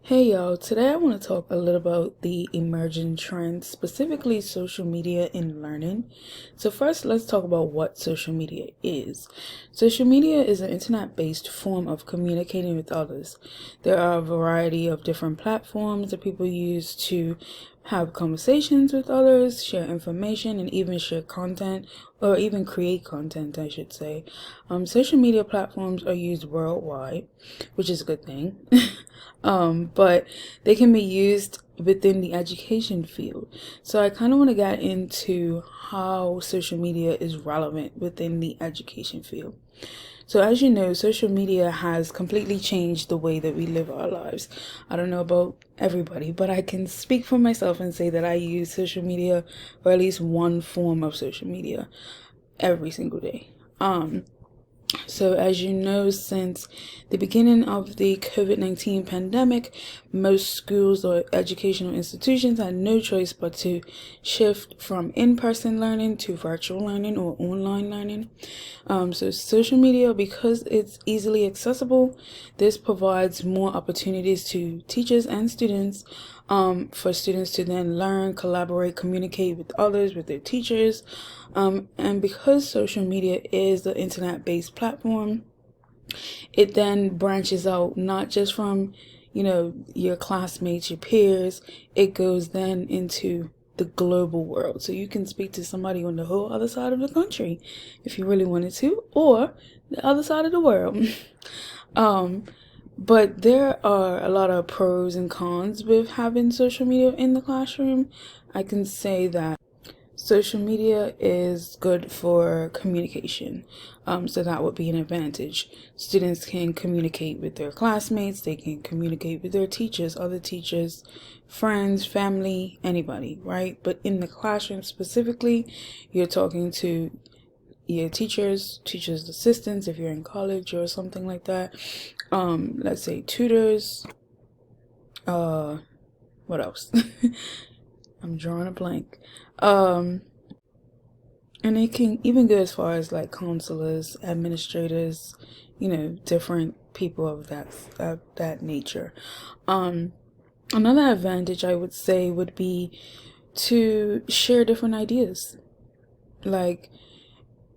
Hey y'all, today I want to talk a little about the emerging trends, specifically social media in learning. So first, let's talk about what social media is. Social media is an internet-based form of communicating with others. There are a variety of different platforms that people use to have conversations with others, share information, and even share content, or even create content, I should say. Social media platforms are used worldwide, which is a good thing. But they can be used within the education field. So I kind of want to get into how social media is relevant within the education field. So as you know, social media has completely changed the way that we live our lives. I don't know about everybody, but I can speak for myself and say that I use social media, or at least one form of social media, every single day. So, as you know, since the beginning of the COVID-19 pandemic, most schools or educational institutions had no choice but to shift from in-person learning to virtual learning or online learning. So, social media, because it's easily accessible, this provides more opportunities to teachers and students, for students to then learn, collaborate, communicate with others, with their teachers. And because social media is the internet-based platform, it then branches out not just from, your classmates, your peers, it goes then into the global world. So you can speak to somebody on the whole other side of the country if you really wanted to, or the other side of the world. But there are a lot of pros and cons with having social media in the classroom. I can say that social media is good for communication. So that would be an advantage. Students can communicate with their classmates, they can communicate with their teachers, other teachers, friends, family, anybody, right? But in the classroom specifically, you're talking to your teachers assistants if you're in college or something like that. Let's say tutors. What else? I'm drawing a blank. And it can even go as far as like counselors, administrators, different people of that nature. Another advantage I would say would be to share different ideas. Like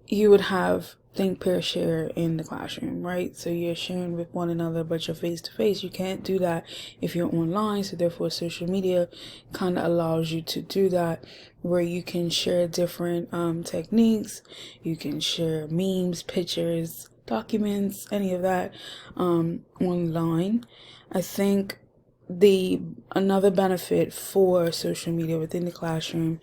you would have think, pair, share in the classroom, right? So you're sharing with one another, but you're face to face. You can't do that if you're online. So therefore, social media kind of allows you to do that, where you can share different techniques. You can share memes, pictures, documents, any of that online. I think the another benefit for social media within the classroom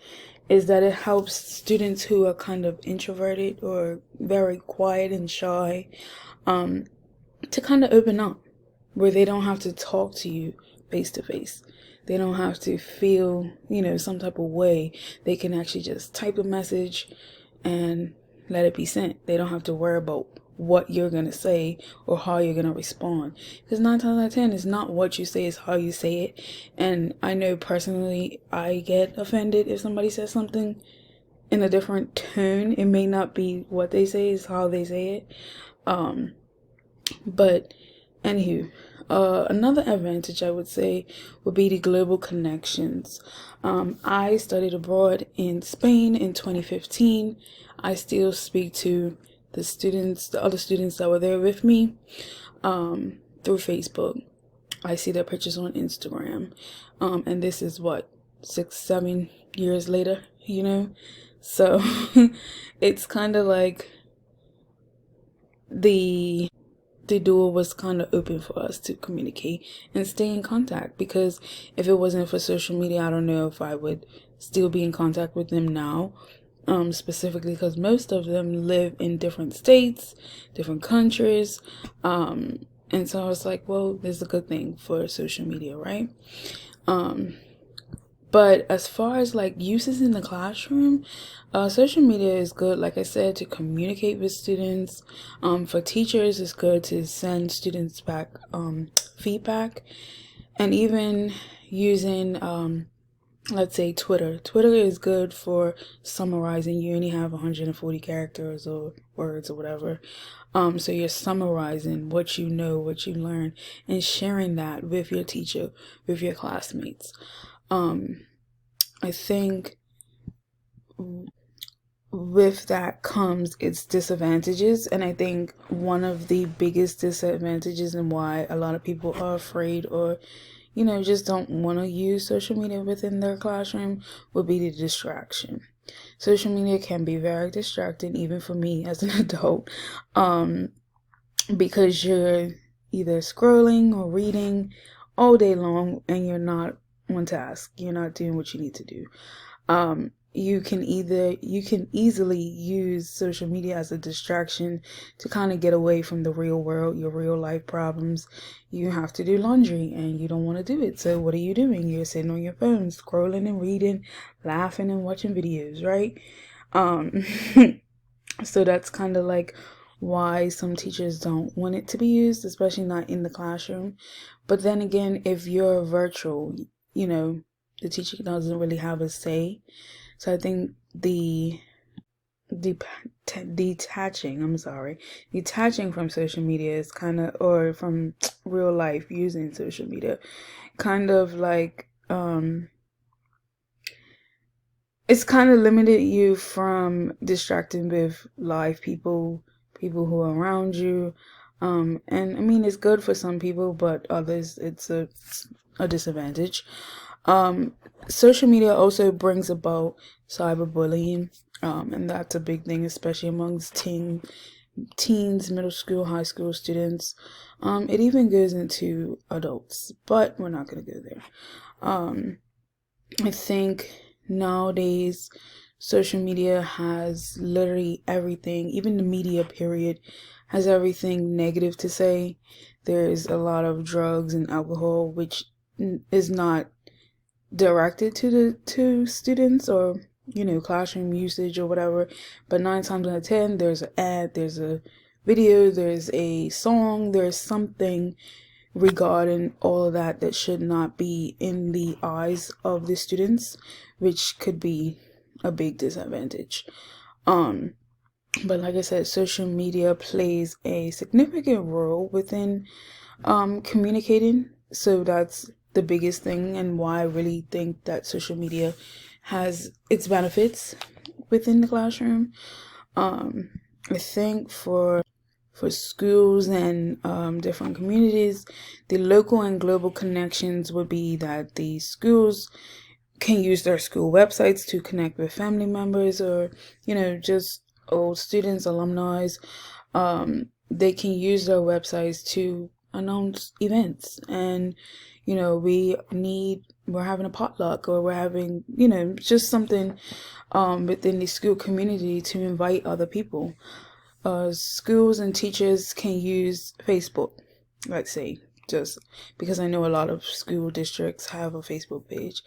is that it helps students who are kind of introverted or very quiet and shy to kind of open up, where they don't have to talk to you face to face. They don't have to feel, some type of way. They can actually just type a message and let it be sent. They don't have to worry about what you're going to say or how you're going to respond. Because 9 times out of 10, it's not what you say, it's how you say it. And I know personally, I get offended if somebody says something in a different tone. It may not be what they say, it's how they say it. But anywho, another advantage I would say would be the global connections. I studied abroad in Spain in 2015. I still speak to the other students that were there with me, through Facebook. I see their pictures on Instagram. And this is what, 6, 7 years later, So it's kind of like the door was kind of open for us to communicate and stay in contact, because if it wasn't for social media, I don't know if I would still be in contact with them now, specifically because most of them live in different states, different countries, and so I was like, well, this is a good thing for social media, right? But as far as like uses in the classroom, social media is good, like I said, to communicate with students. For teachers, it's good to send students back feedback, and even using let's say Twitter is good for summarizing. You only have 140 characters or words or whatever. So you're summarizing what you know, what you learn, and sharing that with your teacher, with your classmates. I think with that comes its disadvantages, and I think one of the biggest disadvantages and why a lot of people are afraid or just don't want to use social media within their classroom would be the distraction. Social media can be very distracting, even for me as an adult, because you're either scrolling or reading all day long and you're not on task. You're not doing what you need to do. You can easily use social media as a distraction to kind of get away from the real world, your real life problems. You have to do laundry and you don't want to do it. So what are you doing? You're sitting on your phone, scrolling and reading, laughing and watching videos, right? So that's kind of like why some teachers don't want it to be used, especially not in the classroom. But then again, if you're virtual, the teacher doesn't really have a say. So I think detaching from social media is kind of, or from real life using social media, kind of like, it's kind of limited you from distracting with live people who are around you. And I mean, it's good for some people, but others, it's a disadvantage. Social media also brings about cyberbullying, and that's a big thing, especially amongst teens, middle school, high school students. It even goes into adults, but we're not going to go there. I think nowadays social media has literally everything, even the media period has everything negative to say. There's a lot of drugs and alcohol, which is not directed to students or classroom usage or whatever, but 9 times out of 10 there's an ad, there's a video, there's a song, there's something regarding all of that should not be in the eyes of the students, which could be a big disadvantage. But like I said, social media plays a significant role within communicating. So that's the biggest thing, and why I really think that social media has its benefits within the classroom. I think for schools and different communities, the local and global connections would be that the schools can use their school websites to connect with family members, or just old students, alumni. They can use their websites to announce events, and we're having a potluck, or we're having just something within the school community to invite other people. Schools and teachers can use Facebook, let's say, just because I know a lot of school districts have a Facebook page.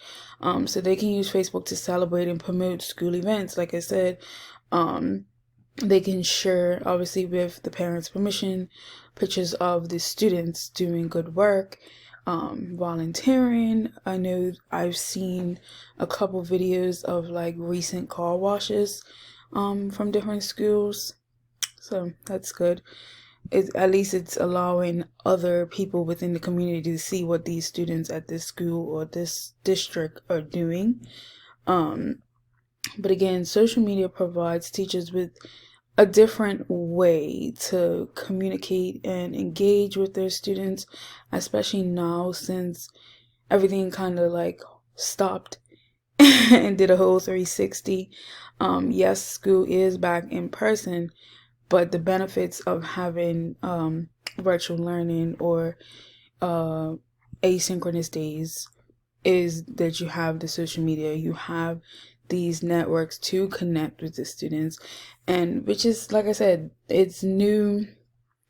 So they can use Facebook to celebrate and promote school events. Like I said, they can share, obviously with the parents' permission, pictures of the students doing good work, volunteering. I know I've seen a couple videos of like recent car washes from different schools. So that's good. At least it's allowing other people within the community to see what these students at this school or this district are doing. But again, social media provides teachers with a different way to communicate and engage with their students, especially now since everything kind of like stopped and did a whole 360. Yes, school is back in person, but the benefits of having virtual learning or asynchronous days is that you have the social media, you have these networks to connect with the students, and which is, like I said, it's new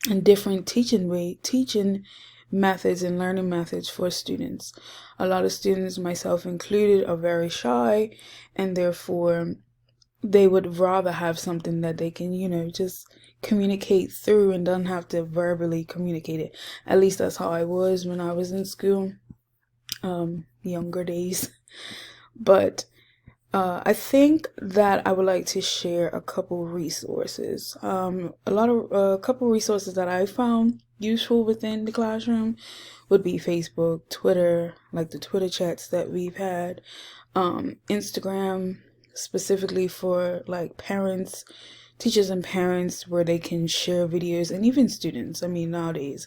and different teaching methods and learning methods for students. A lot of students, myself included, are very shy, and therefore they would rather have something that they can just communicate through and don't have to verbally communicate it. At least that's how I was when I was in school, younger days. But I think that I would like to share a couple resources. A couple resources that I found useful within the classroom would be Facebook, Twitter, like the Twitter chats that we've had, Instagram, specifically for like parents, teachers and parents, where they can share videos, and even students. I mean, nowadays,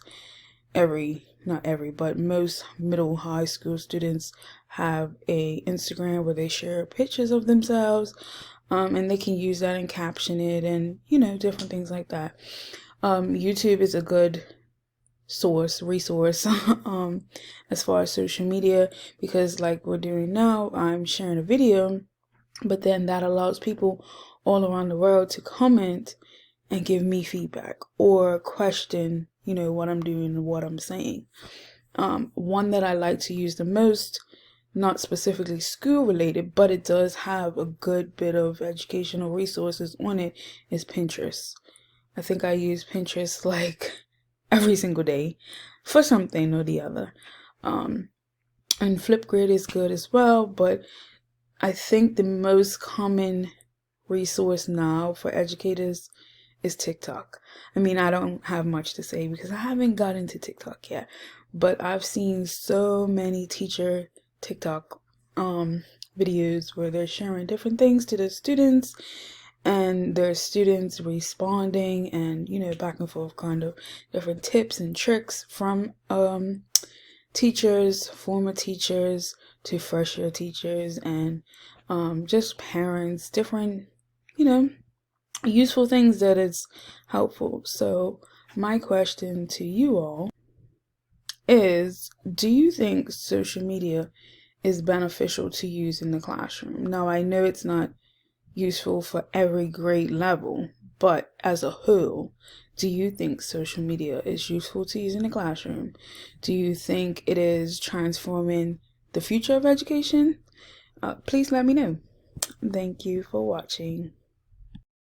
not every, but most middle high school students have a Instagram where they share pictures of themselves, and they can use that and caption it, and different things like that. YouTube is a good resource as far as social media, because like we're doing now, I'm sharing a video, but then that allows people all around the world to comment and give me feedback or question what I'm doing and what I'm saying. One that I like to use the most, not specifically school related, but it does have a good bit of educational resources on it, is Pinterest. I think I use Pinterest like every single day for something or the other. And Flipgrid is good as well, but I think the most common resource now for educators is TikTok. I mean, I don't have much to say because I haven't got into TikTok yet, but I've seen so many teacher TikTok videos where they're sharing different things to the students, and their students responding, and back and forth, kind of different tips and tricks from teachers, former teachers to fresh year teachers, and just parents, different useful things that is helpful. So my question to you all is, do you think social media is beneficial to use in the classroom? Now, I know it's not useful for every grade level, but as a whole, do you think social media is useful to use in the classroom? Do you think it is transforming the future of education? Please let me know. Thank you for watching.